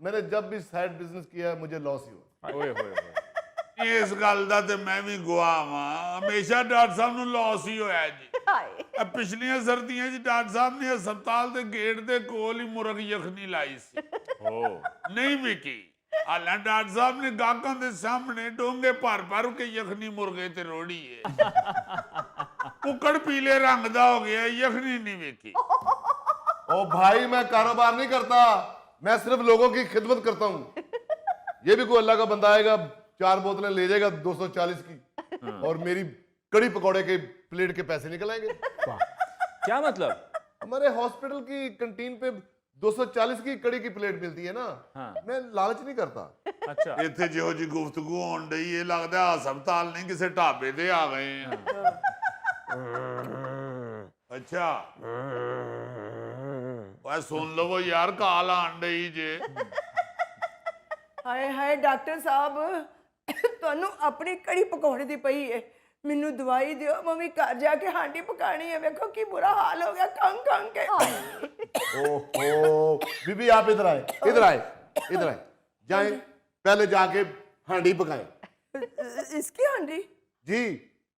मैंने जब भी साइड बिजनेस किया है मुझे लॉस ही हुआ। ओए होए होए। ਇਸ ਗੱਲ ਦਾ ਤੇ ਮੈਂ ਵੀ ਗਵਾਹ ਵਾਂ, ਹਮੇਸ਼ਾ ਡਾਕਟਰ ਸਾਹਿਬ ਨੂੰ ਲਾਸ ਹੀ ਹੋਇਆ ਜੀ। ਹਾਏ ਇਹ ਪਿਛਲੀਆਂ ਸਰਦੀਆਂ 'ਚ ਡਾਕਟਰ ਸਾਹਿਬ ਨੇ ਹਸਪਤਾਲ ਦੇ ਗੇਟ ਦੇ ਕੋਲ ਹੀ ਮੁਰਗ ਯਖਨੀ ਲਾਈ ਸੀ, ओ ਨਹੀਂ ਵਿਕੀ। ਹਾਲਾਂ ਡਾਕਟਰ ਸਾਹਿਬ ਨੇ ਗਾਹਕਾਂ ਦੇ ਸਾਹਮਣੇ ਡੋਂਗੇ ਭਰ ਕੇ ਯਖਨੀ ਮੁਰਗੇ ਤੇ ਰੋੜੀ ਹੈ। ਕੁੱਕੜ ਪੀਲੇ ਰੰਗ ਦਾ ਹੋ ਗਿਆ, ਯਖਨੀ ਨਹੀਂ ਵਿਕੀ। ओ भाई मैं कारोबार नहीं करता, मैं सिर्फ लोगों की खिदमत करता हूँ। ये भी कोई अल्लाह का बंदा आएगा 4 बोतलें ले जाएगा 240 की, और मेरी कड़ी पकौड़े के प्लेट के पैसे निकल आएंगे। वाह, क्या मतलब? हमारे हॉस्पिटल की कैंटीन पे 240 की कड़ी की प्लेट मिलती है ना। हाँ। मैं लालच नहीं करता। अच्छा ਇੱਥੇ ਜਿਹੋ ਜੀ ਗੁਫ਼ਤਗੂ ਹੋਣ ਡਈ, ਇਹ ਲੱਗਦਾ ਹਸਪਤਾਲ ਨਹੀਂ ਕਿਸੇ ਢਾਬੇ ਤੇ ਆ ਗਏ ਆ। ਅੱਛਾ ਓਏ ਸੁਣ ਲਵੋ ਯਾਰ, ਕਾਲ ਆਣ ਡਈ ਜੇ। ਹਾਏ ਹਾਏ ਡਾਕਟਰ ਸਾਹਿਬ, ਤੁਹਾਨੂੰ ਆਪਣੀ ਕੜੀ ਪਕਾਉਣ ਦੀ ਪਈ ਹੈ, ਮੈਨੂੰ ਦਵਾਈ ਦਿਓ, ਮੈਂ ਵੀ ਘਰ ਜਾ ਕੇ ਹਾਂਡੀ ਪਕਾਣੀ ਹੈ। ਵੇਖੋ ਕੀ ਬੁਰਾ ਹਾਲ ਹੋ ਗਿਆ ਖੰਗ ਖੰਗ के। ओहो बीबी आप इधर आए, इधर आए, इधर आए, जाएं पहले जाके हांडी पकाएं। इसकी हांडी? जी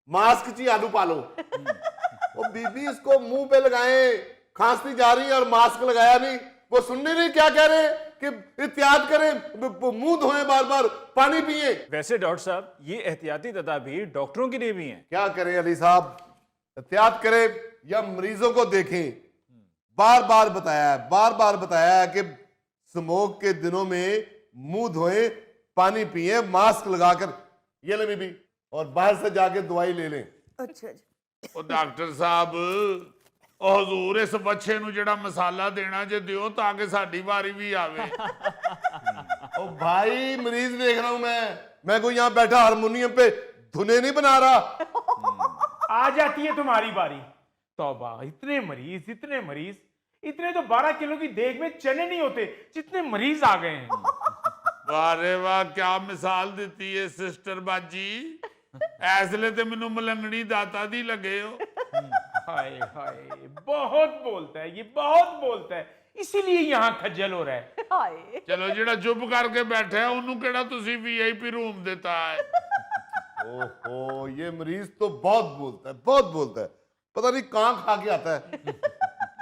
मास्क ची आलू पालो। ओ बीबी इसको मुंह पे लगाएं, खांसती जा रही है और मास्क लगाया नहीं, वो सुनने नहीं क्या कह रहे हैं कि एहतियात करें, मुंह धोएं, बार बार पानी पिए। वैसे डॉक्टर साहब, ये एहतियाती तदाबीर डॉक्टरों के लिए भी हैं। क्या करें अली साहब, एहतियात करें या मरीजों को देखें। बार बार बताया है कि स्मोक के दिनों में मुंह धोएं, पानी पिए, मास्क लगाकर, ये ले बीबी, और बाहर से जाके दवाई ले लें। अच्छा जी। ਉਹ ਡਾਕਟਰ ਸਾਹਿਬ, ਉਹ ਹਜ਼ੂਰ ਇਸ ਬੱਚੇ ਨੂੰ ਜਿਹੜਾ ਮਸਾਲਾ ਦੇਣਾ ਜੇ ਦਿਓ ਤਾਂ ਕਿ ਸਾਡੀ ਵਾਰੀ ਵੀ ਆਵੇ। ओ भाई मरीज देख रहा हूं मैं कोई यहाँ बैठा हारमोनियम पे धुने नहीं बना रहा। आ जाती है तुम्हारी बारी। तौबा, इतने मरीज, इतने तो 12 किलो की देग में चने नहीं होते जितने मरीज आ गए हैं। ਵਾਹ ਰੇ ਵਾਹ, ਕਿਆ ਮਿਸਾਲ ਦਿੱਤੀ ਹੈ ਸਿਸਟਰ ਬਾਜੀ। ਇਸ ਵੇਲੇ ਤੇ ਮੈਨੂੰ ਮਲੰਗਣੀ ਦਾਤਾ ਦੀ ਲੱਗੇ ਹੋ। हाय हाय, बहुत बोलता है ये, बहुत बोलता है, इसीलिए यहाँ खज्जल हो रहा है। हाय ਚਲੋ ਜਿਹੜਾ ਚੁੱਪ ਕਰਕੇ ਬੈਠਾ ਹੈ ਉਹਨੂੰ ਕਿਹੜਾ ਤੁਸੀਂ VIP रूम ਦਿੱਤਾ ਹੈ। ओहो ये मरीज तो बहुत बोलता है, पता नहीं कहाँ खा के आता है।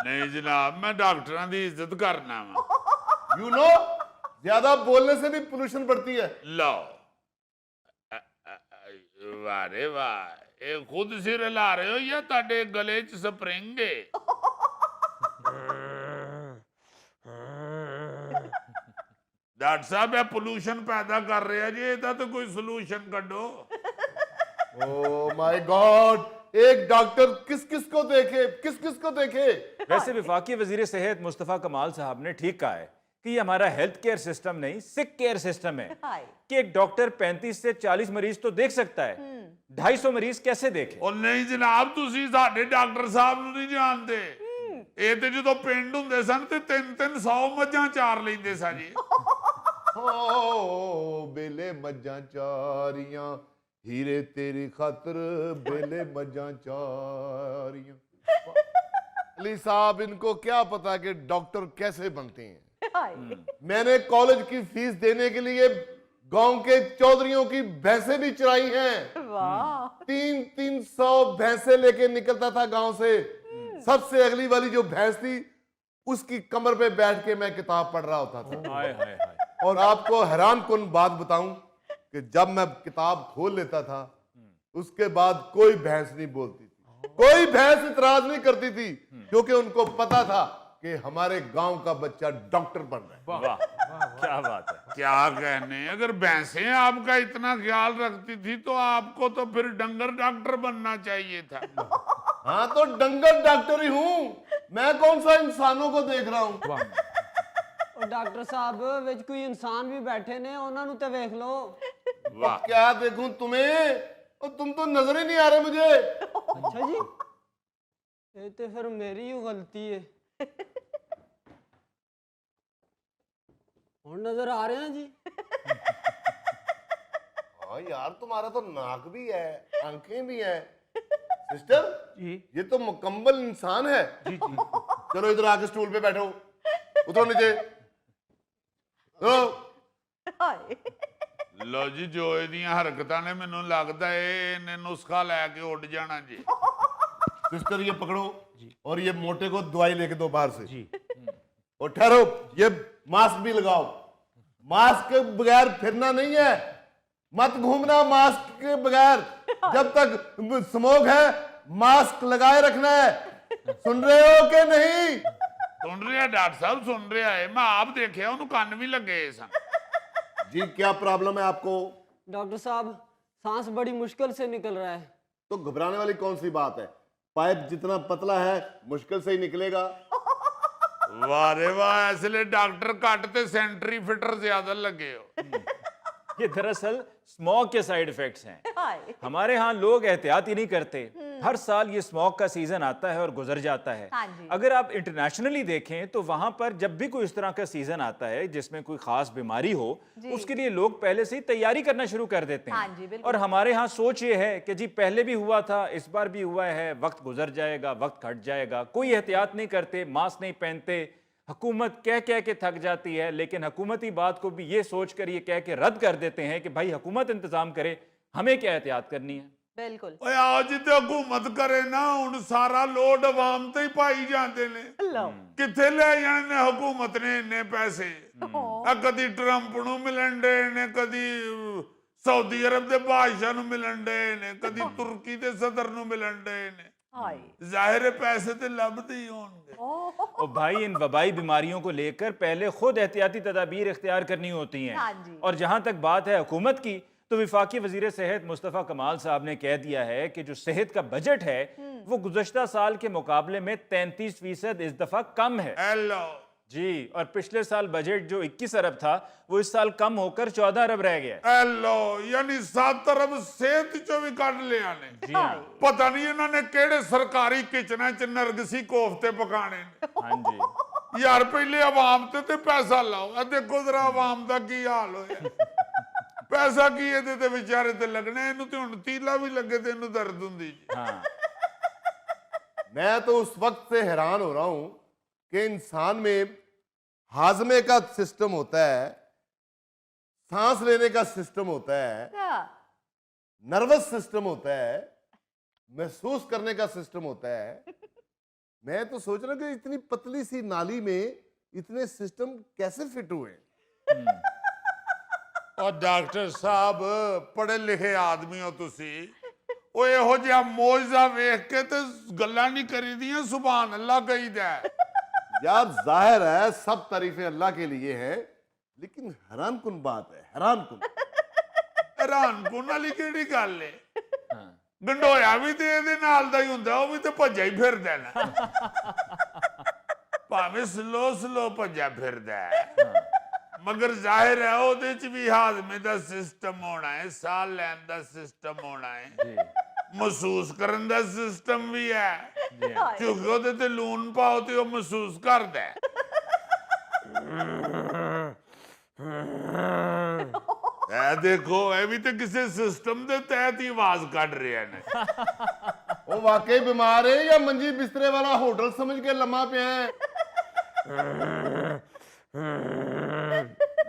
ਨਹੀਂ ਜਨਾਬ, ਮੈਂ ਡਾਕਟਰਾਂ ਦੀ ਇੱਜ਼ਤ ਕਰਨਾ ਵਾ। यू नो ज्यादा बोलने से भी पोल्यूशन बढ़ती है। ਲਓ ਵਾਹ ਰੇ ਵਾਹ, ਇਹ ਖੁਦ ਸਿਰ ਹਿਲਾ ਰਹੇ ਹੋ ਜਾਂ ਤੁਹਾਡੇ ਗਲੇ 'ਚ ਸਪਰਿੰਗ ਹੈ? ਡਾਕਟਰ ਸਾਹਿਬ, ਇਹ ਪੋਲੂਸ਼ਨ ਪੈਦਾ ਕਰ ਰਿਹਾ ਜੀ, ਇਹਦਾ ਤਾਂ ਕੋਈ ਸੋਲੂਸ਼ਨ ਕੱਢੋ। ओ माय गॉड, एक डॉक्टर किस को देखे। वैसे विफाकी वजीर सेहत मुस्तफ़ा कमाल साहब ने ठीक कहा है कि ये हमारा हेल्थ केयर सिस्टम नहीं, सिक केयर सिस्टम है। हाय कि एक डॉक्टर 35 से 40 मरीज तो देख सकता है, 250 मरीज कैसे देखे? ਉਹ ਨਹੀਂ ਜਨਾਬ, ਤੁਸੀਂ ਸਾਡੇ ਡਾਕਟਰ ਸਾਹਿਬ ਨੂੰ ਨਹੀਂ ਜਾਣਦੇ। ਇਹ ਤੇ ਜਦੋਂ ਪਿੰਡ ਹੁੰਦੇ ਸਨ ਤੇ 300 ਮੱਝਾਂ ਚਾਰ ਲੈਂਦੇ ਸਾਂ ਜੀ। ओ बेले मज्जां चारियां, हीरे तेरी खातर बेले मज्जां चारियां। अली साहब, इनको क्या पता कि डॉक्टर कैसे बनते हैं। हाय मैंने कॉलेज की फीस देने के लिए गांव के चौधरियों की भैंसें भी चराई हैं। वाह 300 भैंसे लेके निकलता था गांव से। सबसे अगली वाली जो भैंस थी, उसकी कमर पे बैठ के मैं किताब पढ़ रहा होता था। हाय हाय हाय। और आपको हैरान कुन बात बताऊं कि जब मैं किताब खोल लेता था, उसके बाद कोई भैंस नहीं बोलती थी, कोई भैंस इतराज नहीं करती थी, क्योंकि उनको पता था कि हमारे गांव का बच्चा डॉक्टर बन रहा है। वाह, क्या बात है। क्या कहने, अगर भैंसें आपका इतना ख्याल रखती थी तो आपको तो फिर डंगर डॉक्टर बनना चाहिए था। हाँ तो डंगर डॉक्टर ही हूं मैं, कौन सा इंसानों को देख रहा हूं। ਉਹ ਡਾਕਟਰ ਸਾਹਿਬ ਵਿੱਚ ਕੋਈ ਇਨਸਾਨ ਵੀ ਬੈਠੇ ਨੇ, ਉਹਨਾਂ ਨੂੰ ਤੇ ਵੇਖ ਲਓ। वाह, क्या देखूं तुम्हें, और तुम तो नजर ही नहीं आ रहे मुझे। ਅੱਛਾ ਜੀ, ਇਹ ਤੇ ਫਿਰ ਮੇਰੀ ਹੀ ਗਲਤੀ ਹੈ। ਹੁਣ ਨਜ਼ਰ ਆ ਰਹੇ ਆ ਜੀ। हाँ यार, तुम्हारा तो नाक भी है, आंखें भी हैं। सिस्टर जी ये तो मुकम्मल इंसान है। जी जी। चलो इधर आके स्टूल पे बैठो, उतरो नीचे। चलो ਹਾਏ ਲੋ ਜੀ ਜੋ ਇਹਦੀਆਂ ਹਰਕਤਾਂ ਨੇ ਮੈਨੂੰ ਲੱਗਦਾ ਇਹਨੇ ਨੁਸਖਾ ਲੈ ਕੇ ਉੱਡ ਜਾਣਾ ਜੀ सिस्टर ये पकड़ो और ये मोटे को दवाई लेके दो बाहर से जी और ठहरो, ये मास्क भी लगाओ। मास्क के बगैर फिरना नहीं है, मत घूमना मास्क के बगैर। जब तक स्मोक है मास्क लगाए रखना है। सुन रहे हो कि नहीं? ਸੁਣ ਰਿਹਾ ਡਾਕਟਰ ਸਾਹਿਬ, ਸੁਣ ਰਿਹਾ ਹੈ। ਮੈਂ ਆਪ ਦੇਖਿਆ ਉਹਨੂੰ ਕੰਨ ਵੀ ਲੱਗੇ ਸਨ। जी क्या प्रॉब्लम है आपको? डॉक्टर साहब सांस बड़ी मुश्किल से निकल रहा है। तो घबराने वाली कौन सी बात है? पाइप जितना पतला है मुश्किल से ही निकलेगा। ਵਾਹ ਰੇ ਵਾਹ, ਇਸ ਲਈ ਡਾਕਟਰ ਘੱਟ ਤੇ ਸੈਂਟਰੀ ਫਿਟਰ ਜ਼ਿਆਦਾ ਲੱਗੇ ਹੋ। ये दरअसल स्मोक के साइड इफेक्ट्स हैं। ਹਾਏ हमारे यहाँ लोग एहतियात ही नहीं करते। हर साल ये स्मोक का सीजन आता है और गुजर जाता है। हाँ जी। अगर आप इंटरनेशनली देखें तो वहां पर जब भी कोई इस तरह का सीजन आता है जिसमें कोई खास बीमारी हो, उसके लिए लोग पहले से ही तैयारी करना शुरू कर देते हैं। हाँ जी, बिल्कुल। और हमारे यहाँ सोच ये है कि जी पहले भी हुआ था, इस बार भी हुआ है, वक्त गुजर जाएगा, वक्त घट जाएगा। कोई एहतियात नहीं करते, मास्क नहीं पहनते। हुकूमत कह कह के थक जाती है, लेकिन हुकूमती बात को भी ये सोच कर ये कह के रद्द कर देते हैं कि भाई हुकूमत इंतजाम करे, हमें क्या एहतियात करनी है। ਬਿਲਕੁਲ ਓਏ ਆਓ ਜਿੱਤੇ ਹਕੂਮਤ ਕਰੇ ਨਾ, ਹੁਣ ਸਾਰਾ ਲੋਡ ਆਵਾਮ ਤੇ ਹੀ ਪਾਈ ਜਾਂਦੇ ਨੇ। ਲਓ ਕਿੱਥੇ ਲੈ ਜਾਣੇ ਨੇ ਹਕੂਮਤ ਨੇ ਇੰਨੇ ਪੈਸੇ? ਆ ਕਦੀ ਟਰੰਪ ਨੂੰ ਮਿਲਣ ਦੇ ਨੇ, ਕਦੀ ਸਾਊਦੀ ਅਰਬ ਦੇ ਬਾਦਸ਼ਾਹ ਨੂੰ ਮਿਲਣ ਦੇ ਨੇ, ਕਦੀ ਤੁਰਕੀ ਦੇ ਸਦਰ ਨੂੰ ਮਿਲਣ ਦੇ ਨੇ। ਹਾਏ ਜ਼ਾਹਿਰ ਹੈ ਪੈਸੇ ਤੇ ਲੱਭਦੇ ਹੀ ਹੋਣਗੇ। और भाई इन वबाई बीमारियों को लेकर पहले खुद एहतियाती तदाबीर इख्तियार करनी होती हैं। हाँ जी। और जहां तक बात है हुकूमत की, तो विफाकी वजीर सेहत मुस्तफ़ा कमाल साहब ने कह दिया है कि जो सेहत का बजट है वो गुज़श्ता साल के मुकाबले में 33% इस दफा कम है। ਹੈਲੋ जी, और पिछले साल बजट जो 21 अरब था वो इस साल कम होकर 14 अरब रह गया है। ਹੈਲੋ, ਯਾਨੀ 7 ਅਰਬ ਸਿਹਤ ਚੋਂ ਵੀ ਕੱਢ ਲਿਆ ਨੇ। जी हाँ, ਪਤਾ ਨਹੀਂ ਇਹਨਾਂ ਨੇ ਕਿਹੜੇ ਸਰਕਾਰੀ ਕਿਚਨਾਂ 'ਚ ਨਰਗਸੀ ਕੋਫਤੇ ਪਕਾਣੇ ਨੇ। हाँ जी। ਯਾਰ ਪਹਿਲੇ ਆਵਾਮ ਤੇ ਪੈਸਾ ਲਾਓ। ਆ ਦੇਖੋ ਜ਼ਰਾ ਆਵਾਮ ਦਾ ਕੀ ਹਾਲ ਹੋਇਆ। ਪੈਸਾ ਕੀ ਇਹਦੇ ਤੇ ਵਿਚਾਰੇ ਤੇ ਲੱਗਣਾ, ਇਹਨੂੰ ਤੇ ਹੁਣ ਤੀਲਾ ਵੀ ਲੱਗੇ ਤੇ ਇਹਨੂੰ ਦਰਦ ਹੁੰਦੀ ਜੀ। हाँ मैं तो उस वक्त से हैरान हो रहा हूं कि इंसान में हाजमे का सिस्टम होता है, सांस लेने का सिस्टम होता है, ਅੱਛਾ नर्वस सिस्टम होता है, महसूस करने का सिस्टम होता है। मैं तो सोच रहा हूं कि इतनी पतली सी नाली में इतने सिस्टम कैसे फिट हुए। ਉਹ ਡਾਕਟਰ ਸਾਹਿਬ ਪੜ੍ਹੇ ਲਿਖੇ ਆਦਮੀ ਹੋ ਤੁਸੀਂ, ਉਹ ਇਹੋ ਜਿਹਾ ਮੌਜਜ਼ਾ ਵੇਖ ਕੇ ਤੇ ਗੱਲਾਂ ਨਹੀਂ ਕਰੀਦੀਆਂ, ਸੁਭਾਨ ਅੱਲਾ ਕਹੀਦਾ। यार जाहिर है सब तारीफें अल्लाह के लिए है, लेकिन हैरान कुन बात है, हैरान कुन। ਹੈਰਾਨ ਕੁਨ ਵਾਲੀ ਕਿਹੜੀ ਗੱਲ ਏ? ਗੰਡੋਇਆ ਵੀ ਤੇ ਇਹਦੇ ਨਾਲ ਦਾ ਹੀ ਹੁੰਦਾ, ਉਹ ਵੀ ਤੇ ਭੱਜਾ ਹੀ ਫਿਰਦਾ ਨਾ। ਭਾਵੇਂ ਸਲੋ ਭੱਜਾ ਫਿਰਦਾ ਹੈ, ਮਗਰ ਜ਼ਾਹਿਰ ਹੈ ਉਹਦੇ ਚ ਵੀ ਹਾਜ਼ਮੇ ਦਾ ਸਿਸਟਮ ਹੋਣਾ ਹੈ, ਸਾਹ ਲੈਣ ਦਾ ਸਿਸਟਮ ਹੋਣਾ ਹੈ, ਮਹਿਸੂਸ ਕਰਨ ਦਾ ਸਿਸਟਮ ਵੀ ਹੈ। ਕਿਉਂਕਿ ਉਹਦੇ ਤੇ ਲੂਣ ਪਾਓ ਤੇ ਉਹ ਮਹਿਸੂਸ ਕਰਦਾ ਹੈ। ਇਹ ਦੇਖੋ, ਇਹ ਵੀ ਤੇ ਕਿਸੇ ਸਿਸਟਮ ਦੇ ਤਹਿਤ ਹੀ ਆਵਾਜ਼ ਕੱਢ ਰਿਹਾ ਨੇ। वो वाकई बीमार है या मंजी बिस्तरे वाला होटल समझ के लम्हा पे है?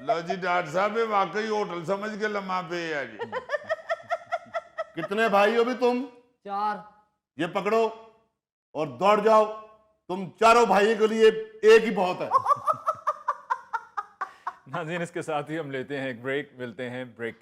ਲਓ ਜੀ ਡਾਕਟਰ ਸਾਹਿਬ, ਇਹ ਵਾਕਈ ਹੋਟਲ ਸਮਝ ਕੇ ਲੰਮਾ ਪਏ ਆ ਜੀ। कितने भाई हो भी तुम? 4 ये पकड़ो और दौड़ जाओ। तुम चारों भाइयों के लिए एक ही बहुत है। नाज़रीन, इसके साथ ही हम लेते हैं एक ब्रेक, मिलते हैं ब्रेक